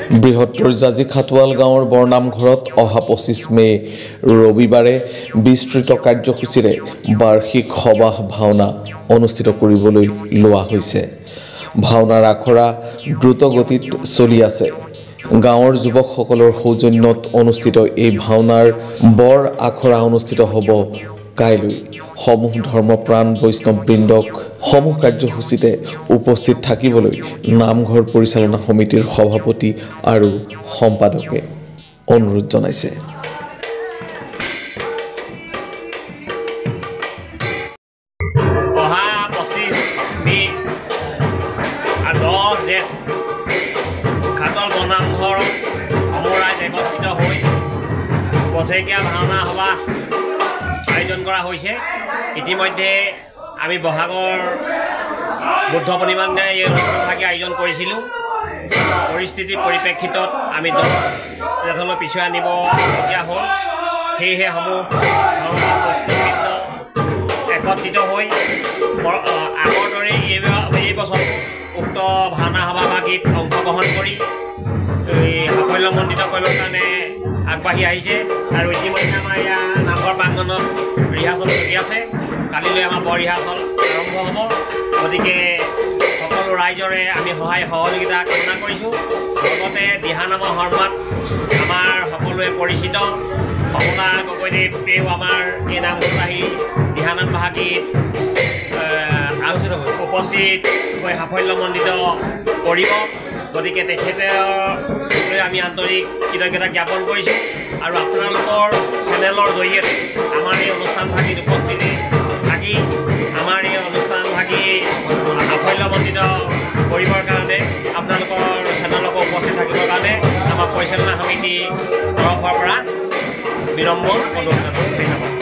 বৃহত্তৰ জাজি খাটোৱাল গাঁৱৰ বৰনামঘৰত অহা 25 মে ৰবিবাৰে বিস্তৃত কাৰ্যসূচীৰে বাৰ্ষিক সবাহ ভাওনা অনুষ্ঠিত কৰিবলৈ লোৱা হৈছে। ভাওনাৰ আখৰা দ্ৰুত গতিত চলি আছে। গাঁৱৰ যুৱকসকলৰ সৌজন্যত অনুষ্ঠিত এই ভাওনাৰ বৰ আখৰা অনুষ্ঠিত হ'ব কাইলৈ। সমূহ ধৰ্মপ্ৰাণ বৈষ্ণৱবৃন্দক সমূহ কাৰ্যসূচীতে উপস্থিত থাকিবলৈ নামঘৰ পৰিচালনা সমিতিৰ সভাপতি আৰু সম্পাদকে অনুৰোধ জনাইছে। অহা 25 মে আৰু 10 জেঠ খাটোৱাল বৰনামঘৰ সমৰাইজ একত্ৰিত হৈ বছৰেকীয়া ভাওনা সভা আয়োজন কৰা হৈছে। ইতিমধ্যে আমি বহাগৰ বুদ্ধ পূৰ্ণিমাৰ দিনা এই অনুষ্ঠানভাগি আয়োজন কৰিছিলোঁ। পৰিস্থিতিৰ পৰিপ্ৰেক্ষিতত আমি 10 জেঠলৈ পিছুৱাই আনিবলগীয়া হ'ল। সেয়েহে সমূহ একত্ৰিত হৈ আগৰ দৰে এই বছৰ উক্ত ভাওনা সভাভাগিত অংশগ্ৰহণ কৰি সাফল্যমণ্ডিত কৰিবৰ কাৰণে আগবাঢ়ি আহিছে। আৰু ইতিমধ্যে আমাৰ ইয়াৰ নামঘৰ প্ৰাংগণত ৰিহাৰ্চল চলি আছে। কালিলৈ আমাৰ বৰ ৰিহাৰ্চল আৰম্ভ হ'ব। গতিকে সকলো ৰাইজৰে আমি সহায় সহযোগিতা কামনা কৰিছোঁ। লগতে দিহানামৰ হৰ্মাত আমাৰ সকলোৱে পৰিচিত কমলা গগৈদেৱেও আমাৰ এই নামঘৰত আহি দিহানাম ভাগিত উপস্থিত হৈ সাফল্যমণ্ডিত কৰিব। গতিকে তেখেতলৈ আমি আন্তৰিক কৃতজ্ঞতা জ্ঞাপন কৰিছোঁ। আৰু আপোনালোকৰ চেনেলৰ জৰিয়তে আমাৰ এই অনুষ্ঠানভাগিত উপস্থিতি থাকি আমাৰ এই অনুষ্ঠানভাগি সাফল্যমণ্ডিত কৰিবৰ কাৰণে আপোনালোকৰ চেনেলকো উপস্থিত থাকিবৰ কাৰণে আমাৰ পৰিচালনা সমিতি তৰফৰ পৰা বিনম্ৰ অনুৰোধ জনাইছোঁ। ধন্যবাদ।